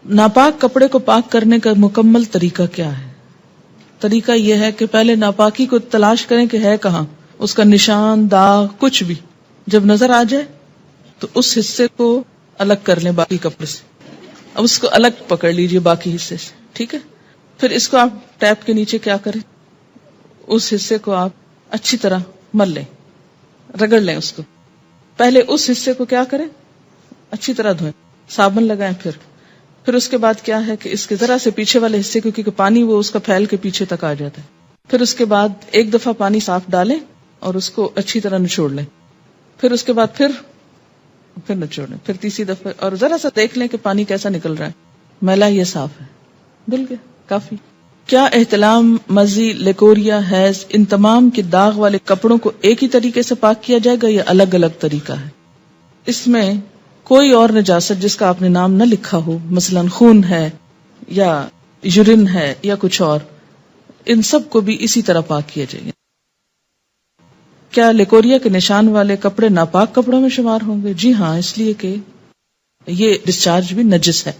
ناپاک کپڑے کو پاک کرنے کا مکمل طریقہ کیا ہے؟ طریقہ یہ ہے کہ پہلے ناپاکی کو تلاش کریں کہ ہے کہاں، اس کا نشان، داغ، کچھ بھی جب نظر آ جائے تو اس حصے کو الگ کر لیں باقی کپڑے سے. اب اس کو الگ پکڑ لیجئے باقی حصے سے، ٹھیک ہے. پھر اس کو آپ ٹیپ کے نیچے کیا کریں، اس حصے کو آپ اچھی طرح مل لیں، رگڑ لیں اس کو. پہلے اس حصے کو کیا کریں، اچھی طرح دھوئیں، صابن لگائیں. پھر اس کے بعد کیا ہے کہ اس کے ذرا سے پیچھے والے حصے کو، کیونکہ پانی وہ اس کا پھیل کے پیچھے تک آ جاتا ہے. پھر اس کے بعد ایک دفعہ پانی صاف ڈالیں اور اس کو اچھی طرح نچوڑ لیں. پھر اس کے بعد پھر نچوڑ لیں، پھر تیسری دفعہ، اور ذرا سا دیکھ لیں کہ پانی کیسا نکل رہا ہے، میلا یہ صاف ہے، دھل گیا کافی. کیا احتلام، مزی، لیکوریا، حیض، ان تمام کے داغ والے کپڑوں کو ایک ہی طریقے سے پاک کیا جائے گا یا الگ الگ طریقہ ہے؟ اس میں کوئی اور نجاست جس کا آپ نے نام نہ لکھا ہو، مثلا خون ہے یا یورین ہے یا کچھ اور، ان سب کو بھی اسی طرح پاک کیا جائے گا. کیا لیکوریا کے نشان والے کپڑے ناپاک کپڑوں میں شمار ہوں گے؟ جی ہاں، اس لیے کہ یہ ڈسچارج بھی نجس ہے.